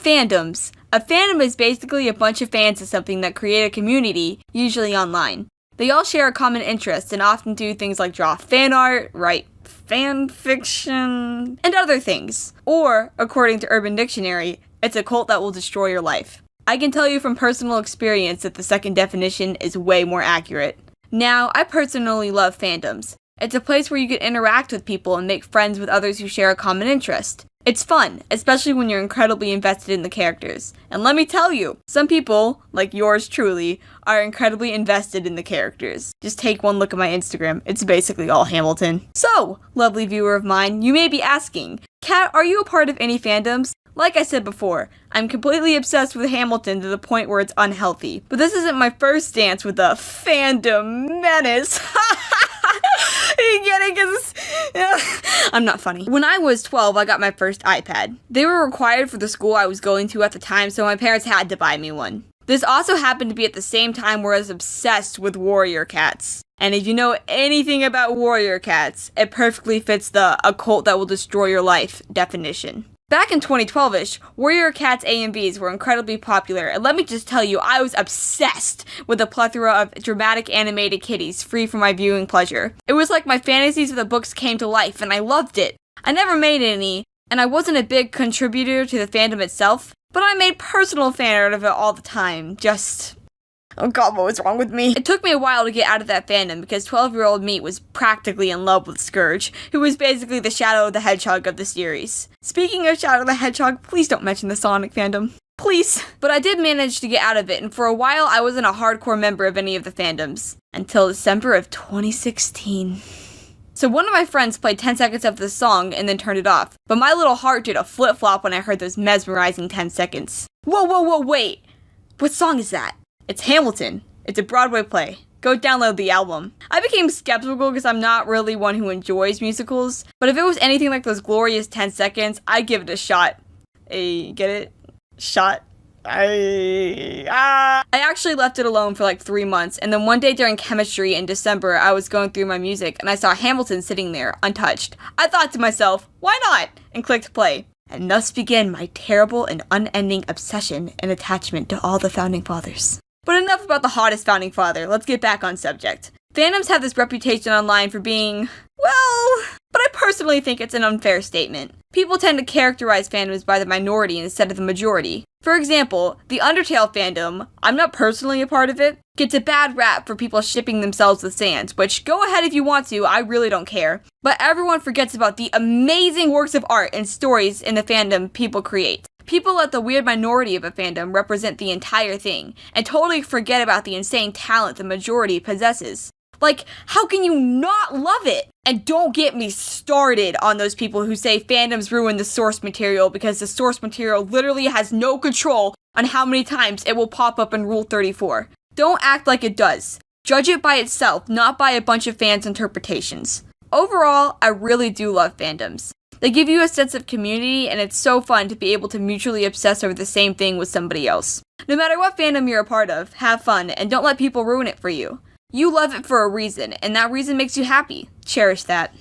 Fandoms. A fandom is basically a bunch of fans of something that create a community, usually online. They all share a common interest and often do things like draw fan art, write fan fiction, and other things. Or, according to Urban Dictionary, it's a cult that will destroy your life. I can tell you from personal experience that the second definition is way more accurate. Now, I personally love fandoms. It's a place where you can interact with people and make friends with others who share a common interest. It's fun, especially when you're incredibly invested in the characters. And let me tell you, some people, like yours truly, are incredibly invested in the characters. Just take one look at my Instagram, it's basically all Hamilton. So, lovely viewer of mine, you may be asking, Kat, are you a part of any fandoms? Like I said before, I'm completely obsessed with Hamilton to the point where it's unhealthy. But this isn't my first dance with a fandom menace. You get it? 'Cause I'm not funny. When I was 12, I got my first iPad. They were required for the school I was going to at the time, so my parents had to buy me one. This also happened to be at the same time where I was obsessed with warrior cats. And if you know anything about warrior cats, it perfectly fits the "a cult that will destroy your life" definition. Back in 2012-ish, warrior cats A and Bs were incredibly popular, and let me just tell you, I was obsessed with a plethora of dramatic animated kitties free for my viewing pleasure. It was like my fantasies of the books came to life, and I loved it. I never made any, and I wasn't a big contributor to the fandom itself, but I made personal fan art of it all the time, oh god, what was wrong with me? It took me a while to get out of that fandom because 12-year-old me was practically in love with Scourge, who was basically the Shadow the Hedgehog of the series. Speaking of Shadow the Hedgehog, please don't mention the Sonic fandom. Please. But I did manage to get out of it, and for a while I wasn't a hardcore member of any of the fandoms. Until December of 2016. So one of my friends played 10 seconds of the song and then turned it off, but my little heart did a flip-flop when I heard those mesmerizing 10 seconds. Whoa, wait! What song is that? It's Hamilton. It's a Broadway play. Go download the album. I became skeptical because I'm not really one who enjoys musicals, but if it was anything like those glorious 10 seconds, I'd give it a shot. Get it? Shot? I actually left it alone for like 3 months, and then one day during chemistry in December, I was going through my music, and I saw Hamilton sitting there, untouched. I thought to myself, why not? And clicked play. And thus began my terrible and unending obsession and attachment to all the founding fathers. But enough about the hottest founding father, let's get back on subject. Fandoms have this reputation online for being, well, but I personally think it's an unfair statement. People tend to characterize fandoms by the minority instead of the majority. For example, the Undertale fandom, I'm not personally a part of it, gets a bad rap for people shipping themselves with Sans, which go ahead if you want to, I really don't care. But everyone forgets about the amazing works of art and stories in the fandom people create. People let the weird minority of a fandom represent the entire thing, and totally forget about the insane talent the majority possesses. Like, how can you not love it? And don't get me started on those people who say fandoms ruin the source material because the source material literally has no control on how many times it will pop up in Rule 34. Don't act like it does. Judge it by itself, not by a bunch of fans' interpretations. Overall, I really do love fandoms. They give you a sense of community, and it's so fun to be able to mutually obsess over the same thing with somebody else. No matter what fandom you're a part of, have fun, and don't let people ruin it for you. You love it for a reason, and that reason makes you happy. Cherish that.